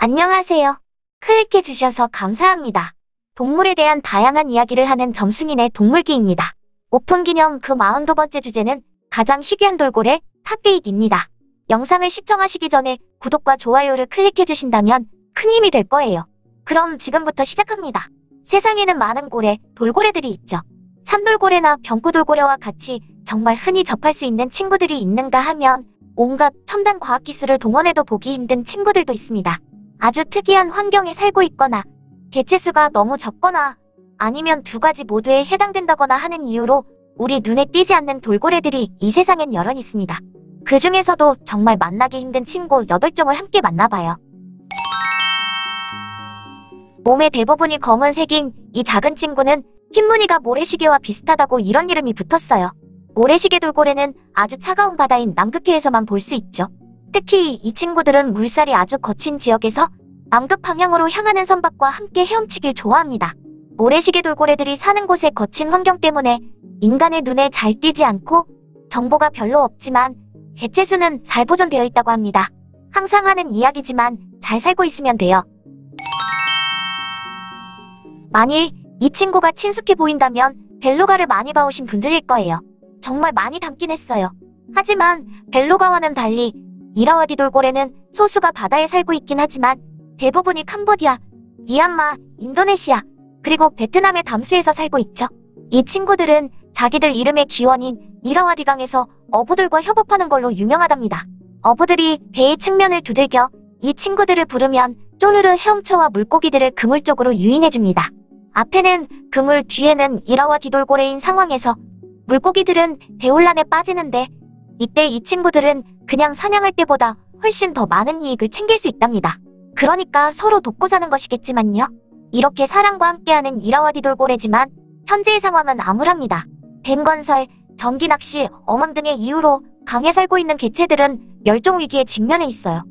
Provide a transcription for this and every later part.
안녕하세요. 클릭해주셔서 감사합니다. 동물에 대한 다양한 이야기를 하는 점순이네 동물기입니다. 오픈 기념 그 42번째 주제는 가장 희귀한 돌고래 탑8입니다. 영상을 시청하시기 전에 구독과 좋아요를 클릭해주신다면 큰 힘이 될 거예요. 그럼 지금부터 시작합니다. 세상에는 많은 고래, 돌고래들이 있죠. 참돌고래나 병구돌고래와 같이 정말 흔히 접할 수 있는 친구들이 있는가 하면 온갖 첨단 과학기술을 동원해도 보기 힘든 친구들도 있습니다. 아주 특이한 환경에 살고 있거나 개체수가 너무 적거나 아니면 두 가지 모두에 해당된다거나 하는 이유로 우리 눈에 띄지 않는 돌고래들이 이 세상엔 여럿 있습니다. 그 중에서도 정말 만나기 힘든 친구 8종을 함께 만나봐요. 몸의 대부분이 검은색인 이 작은 친구는 흰무늬가 모래시계와 비슷하다고 이런 이름이 붙었어요. 모래시계 돌고래는 아주 차가운 바다인 남극해에서만 볼 수 있죠. 특히 이 친구들은 물살이 아주 거친 지역에서 남극 방향으로 향하는 선박과 함께 헤엄치길 좋아합니다. 모래시계 돌고래들이 사는 곳의 거친 환경 때문에 인간의 눈에 잘 띄지 않고 정보가 별로 없지만 개체수는 잘 보존되어 있다고 합니다. 항상 하는 이야기지만 잘 살고 있으면 돼요. 만일 이 친구가 친숙해 보인다면 벨루가를 많이 봐오신 분들일 거예요. 정말 많이 닮긴 했어요. 하지만 벨루가와는 달리 이라와디 돌고래는 소수가 바다에 살고 있긴 하지만 대부분이 캄보디아, 미얀마, 인도네시아, 그리고 베트남의 담수에서 살고 있죠. 이 친구들은 자기들 이름의 기원인 이라와디강에서 어부들과 협업하는 걸로 유명하답니다. 어부들이 배의 측면을 두들겨 이 친구들을 부르면 쪼르르 헤엄쳐와 물고기들을 그물 쪽으로 유인해줍니다. 앞에는 그물, 뒤에는 이라와디 돌고래인 상황에서 물고기들은 배혼란에 빠지는데 이때 이 친구들은 그냥 사냥할 때보다 훨씬 더 많은 이익을 챙길 수 있답니다. 그러니까 서로 돕고 사는 것이겠지만요. 이렇게 사람과 함께하는 이라와디 돌고래지만 현재의 상황은 암울합니다. 댐 건설, 전기 낚시, 어망 등의 이유로 강에 살고 있는 개체들은 멸종 위기에 직면해 있어요.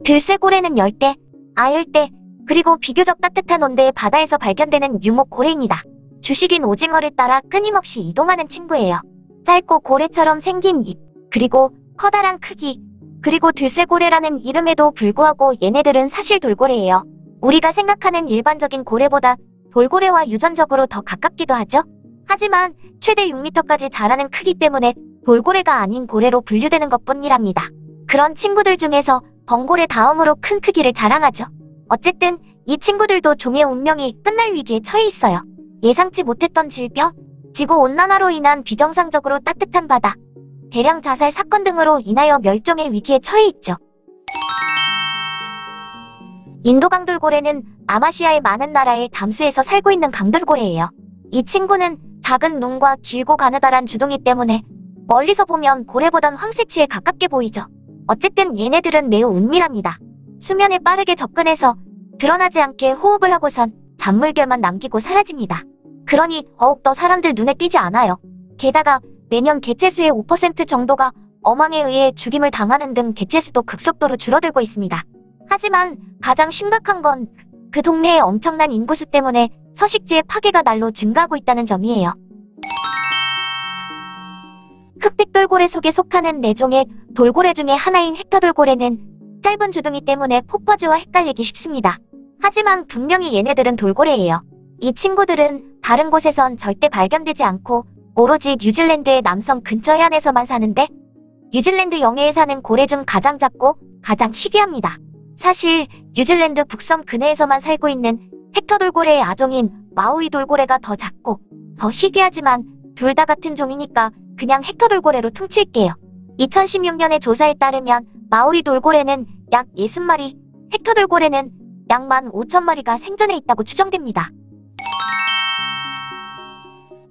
들쇠고래는 열대, 아열대, 그리고 비교적 따뜻한 온대의 바다에서 발견되는 유목고래입니다. 주식인 오징어를 따라 끊임없이 이동하는 친구예요. 짧고 고래처럼 생긴 입, 그리고 커다란 크기, 그리고 들쇠고래라는 이름에도 불구하고 얘네들은 사실 돌고래예요. 우리가 생각하는 일반적인 고래보다 돌고래와 유전적으로 더 가깝기도 하죠. 하지만 최대 6m까지 자라는 크기 때문에 돌고래가 아닌 고래로 분류되는 것뿐이랍니다. 그런 친구들 중에서 범고래 다음으로 큰 크기를 자랑하죠. 어쨌든 이 친구들도 종의 운명이 끝날 위기에 처해 있어요. 예상치 못했던 질병, 지구온난화로 인한 비정상적으로 따뜻한 바다, 대량 자살 사건 등으로 인하여 멸종의 위기에 처해 있죠. 인도 강돌고래는 남아시아의 많은 나라의 담수에서 살고 있는 강돌고래예요. 이 친구는 작은 눈과 길고 가느다란 주둥이 때문에 멀리서 보면 고래보단 황새치에 가깝게 보이죠. 어쨌든 얘네들은 매우 은밀합니다. 수면에 빠르게 접근해서 드러나지 않게 호흡을 하고선 잔물결만 남기고 사라집니다. 그러니 더욱더 사람들 눈에 띄지 않아요. 게다가 매년 개체수의 5% 정도가 어망에 의해 죽임을 당하는 등 개체수도 급속도로 줄어들고 있습니다. 하지만 가장 심각한 건 그 동네의 엄청난 인구수 때문에 서식지의 파괴가 날로 증가하고 있다는 점이에요. 흑백돌고래 속에 속하는 4종의 돌고래 중에 하나인 헥터돌고래는 짧은 주둥이 때문에 포퍼즈와 헷갈리기 쉽습니다. 하지만 분명히 얘네들은 돌고래예요. 이 친구들은 다른 곳에선 절대 발견되지 않고 오로지 뉴질랜드의 남섬 근처 해안에서만 사는데 뉴질랜드 영해에 사는 고래 중 가장 작고 가장 희귀합니다. 사실 뉴질랜드 북섬 근해에서만 살고 있는 헥터돌고래의 아종인 마우이 돌고래가 더 작고 더 희귀하지만 둘 다 같은 종이니까 그냥 헥터돌고래로 퉁칠게요. 2016년의 조사에 따르면 마우이 돌고래는 약 60마리, 헥터돌고래는 약 15,000마리가 생존해 있다고 추정됩니다.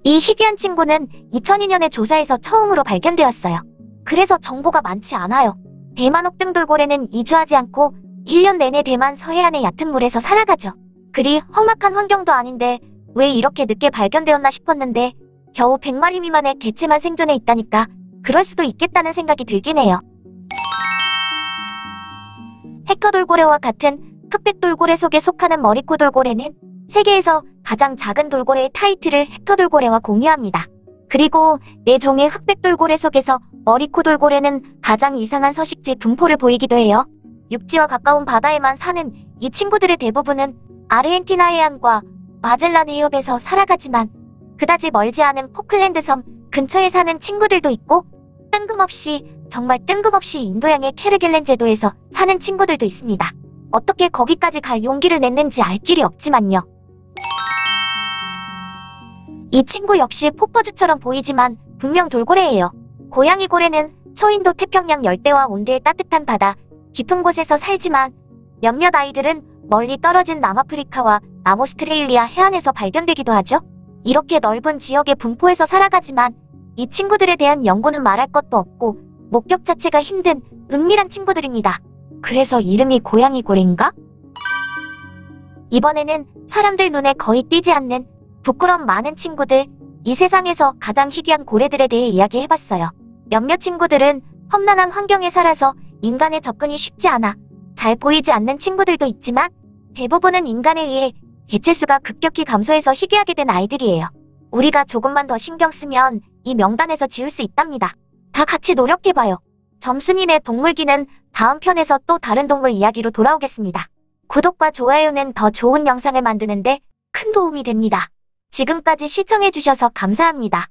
이 희귀한 친구는 2002년의 조사에서 처음으로 발견되었어요. 그래서 정보가 많지 않아요. 대만 옥등돌고래는 이주하지 않고 1년 내내 대만 서해안의 얕은 물에서 살아가죠. 그리 험악한 환경도 아닌데 왜 이렇게 늦게 발견되었나 싶었는데 겨우 100마리 미만의 개체만 생존해 있다니까 그럴 수도 있겠다는 생각이 들긴 해요. 헥터돌고래와 같은 흑백돌고래 속에 속하는 머리코돌고래는 세계에서 가장 작은 돌고래의 타이틀을 헥터돌고래와 공유합니다. 그리고 4종의 흑백돌고래 속에서 머리코돌고래는 가장 이상한 서식지 분포를 보이기도 해요. 육지와 가까운 바다에만 사는 이 친구들의 대부분은 아르헨티나 해안과 마젤란 해협에서 살아가지만 그다지 멀지 않은 포클랜드 섬 근처에 사는 친구들도 있고 정말 뜬금없이 인도양의 케르겔렌 제도에서 사는 친구들도 있습니다. 어떻게 거기까지 갈 용기를 냈는지 알 길이 없지만요. 이 친구 역시 폭포주처럼 보이지만 분명 돌고래예요. 고양이 고래는 초인도 태평양 열대와 온대의 따뜻한 바다 깊은 곳에서 살지만 몇몇 아이들은 멀리 떨어진 남아프리카와 남오스트레일리아 해안에서 발견되기도 하죠. 이렇게 넓은 지역의 분포에서 살아가지만 이 친구들에 대한 연구는 말할 것도 없고 목격 자체가 힘든 은밀한 친구들입니다. 그래서 이름이 고양이 고래인가? 이번에는 사람들 눈에 거의 띄지 않는 부끄럼 많은 친구들, 이 세상에서 가장 희귀한 고래들에 대해 이야기해봤어요. 몇몇 친구들은 험난한 환경에 살아서 인간의 접근이 쉽지 않아 잘 보이지 않는 친구들도 있지만 대부분은 인간에 의해 개체수가 급격히 감소해서 희귀하게 된 아이들이에요. 우리가 조금만 더 신경 쓰면 이 명단에서 지울 수 있답니다. 다 같이 노력해봐요. 점순이네 동물기는 다음 편에서 또 다른 동물 이야기로 돌아오겠습니다. 구독과 좋아요는 더 좋은 영상을 만드는데 큰 도움이 됩니다. 지금까지 시청해주셔서 감사합니다.